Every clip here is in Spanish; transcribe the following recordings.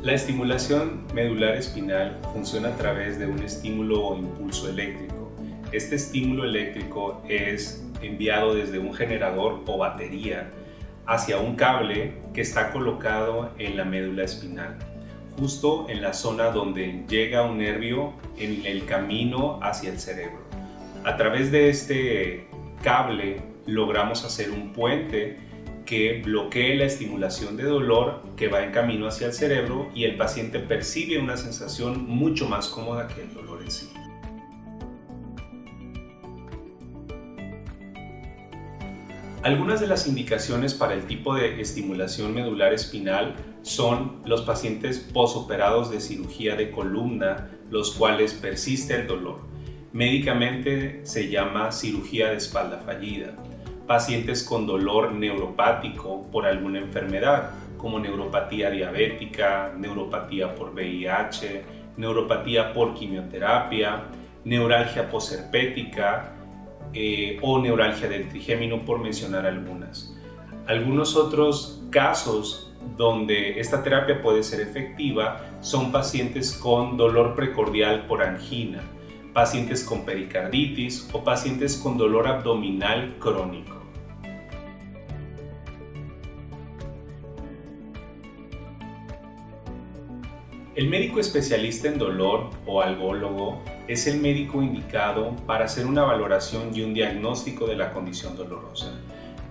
La estimulación medular espinal funciona a través de un estímulo o impulso eléctrico. Este estímulo eléctrico es enviado desde un generador o batería hacia un cable que está colocado en la médula espinal, justo en la zona donde llega un nervio en el camino hacia el cerebro. A través de este cable logramos hacer un puente que bloquee la estimulación de dolor que va en camino hacia el cerebro y el paciente percibe una sensación mucho más cómoda que el dolor en sí. Algunas de las indicaciones para el tipo de estimulación medular espinal son los pacientes posoperados de cirugía de columna, los cuales persiste el dolor. Médicamente se llama cirugía de espalda fallida. Pacientes con dolor neuropático por alguna enfermedad, como neuropatía diabética, neuropatía por VIH, neuropatía por quimioterapia, neuralgia posherpética o neuralgia del trigémino, por mencionar algunas. Algunos otros casos donde esta terapia puede ser efectiva son pacientes con dolor precordial por angina, pacientes con pericarditis o pacientes con dolor abdominal crónico. El médico especialista en dolor o algólogo es el médico indicado para hacer una valoración y un diagnóstico de la condición dolorosa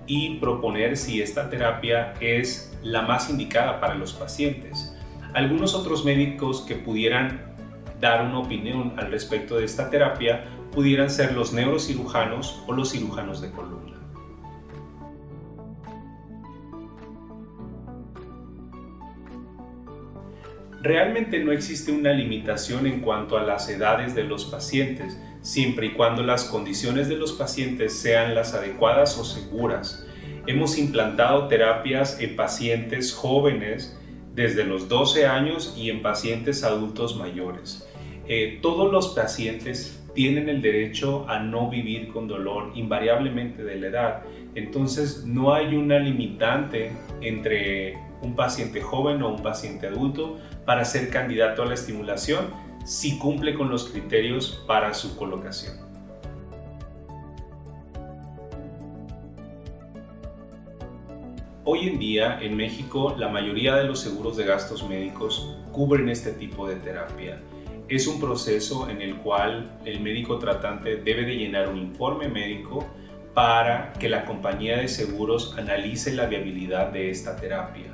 y proponer si esta terapia es la más indicada para los pacientes. Algunos otros médicos que pudieran dar una opinión al respecto de esta terapia pudieran ser los neurocirujanos o los cirujanos de columna. Realmente no existe una limitación en cuanto a las edades de los pacientes, siempre y cuando las condiciones de los pacientes sean las adecuadas o seguras. Hemos implantado terapias en pacientes jóvenes desde los 12 años y en pacientes adultos mayores. Todos los pacientes tienen el derecho a no vivir con dolor invariablemente de la edad. Entonces no hay una limitante entre un paciente joven o un paciente adulto para ser candidato a la estimulación si cumple con los criterios para su colocación. Hoy en día en México la mayoría de los seguros de gastos médicos cubren este tipo de terapia. Es un proceso en el cual el médico tratante debe de llenar un informe médico para que la compañía de seguros analice la viabilidad de esta terapia.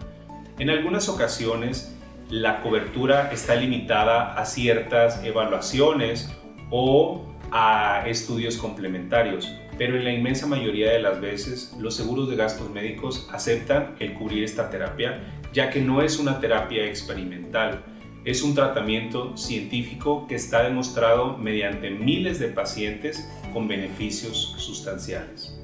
En algunas ocasiones, la cobertura está limitada a ciertas evaluaciones o a estudios complementarios, pero en la inmensa mayoría de las veces, los seguros de gastos médicos aceptan el cubrir esta terapia, ya que no es una terapia experimental. Es un tratamiento científico que está demostrado mediante miles de pacientes con beneficios sustanciales.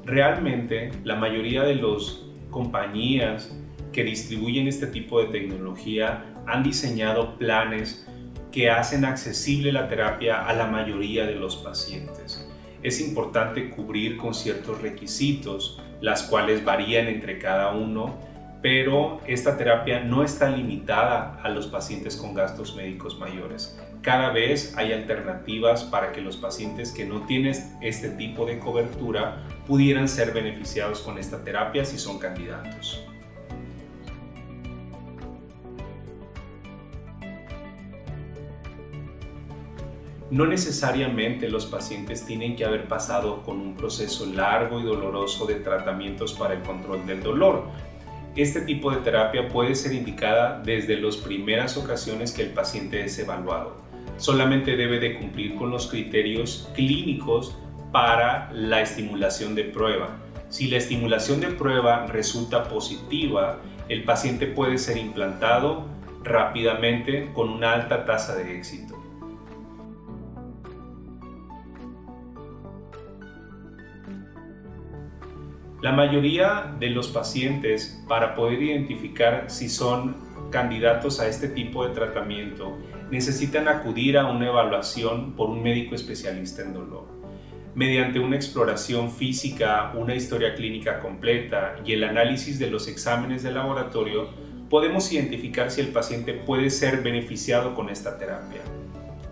Realmente, la mayoría de las compañías que distribuyen este tipo de tecnología han diseñado planes que hacen accesible la terapia a la mayoría de los pacientes. Es importante cubrir con ciertos requisitos, las cuales varían entre cada uno, pero esta terapia no está limitada a los pacientes con gastos médicos mayores. Cada vez hay alternativas para que los pacientes que no tienen este tipo de cobertura pudieran ser beneficiados con esta terapia si son candidatos. No necesariamente los pacientes tienen que haber pasado con un proceso largo y doloroso de tratamientos para el control del dolor. Este tipo de terapia puede ser indicada desde las primeras ocasiones que el paciente es evaluado. Solamente debe de cumplir con los criterios clínicos para la estimulación de prueba. Si la estimulación de prueba resulta positiva, el paciente puede ser implantado rápidamente con una alta tasa de éxito. La mayoría de los pacientes, para poder identificar si son candidatos a este tipo de tratamiento, necesitan acudir a una evaluación por un médico especialista en dolor. Mediante una exploración física, una historia clínica completa y el análisis de los exámenes de laboratorio, podemos identificar si el paciente puede ser beneficiado con esta terapia.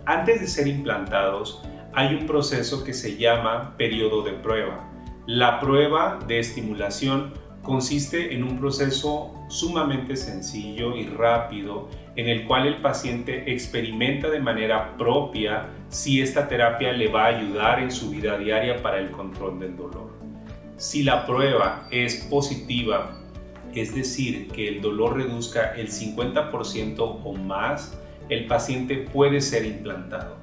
Antes de ser implantados, hay un proceso que se llama periodo de prueba. La prueba de estimulación consiste en un proceso sumamente sencillo y rápido en el cual el paciente experimenta de manera propia si esta terapia le va a ayudar en su vida diaria para el control del dolor. Si la prueba es positiva, es decir, que el dolor reduzca el 50% o más, el paciente puede ser implantado.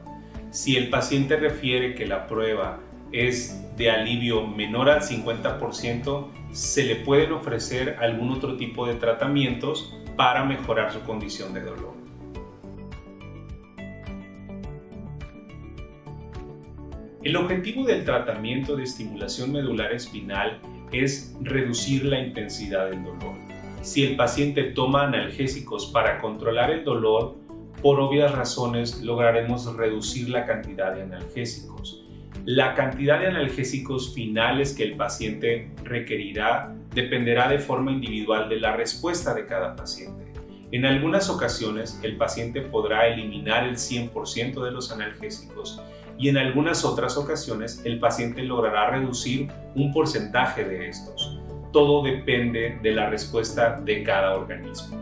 Si el paciente refiere que la prueba es de alivio menor al 50%, se le pueden ofrecer algún otro tipo de tratamientos para mejorar su condición de dolor. El objetivo del tratamiento de estimulación medular espinal es reducir la intensidad del dolor. Si el paciente toma analgésicos para controlar el dolor, por obvias razones lograremos reducir la cantidad de analgésicos. La cantidad de analgésicos finales que el paciente requerirá dependerá de forma individual de la respuesta de cada paciente. En algunas ocasiones, el paciente podrá eliminar el 100% de los analgésicos y en algunas otras ocasiones, el paciente logrará reducir un porcentaje de estos. Todo depende de la respuesta de cada organismo.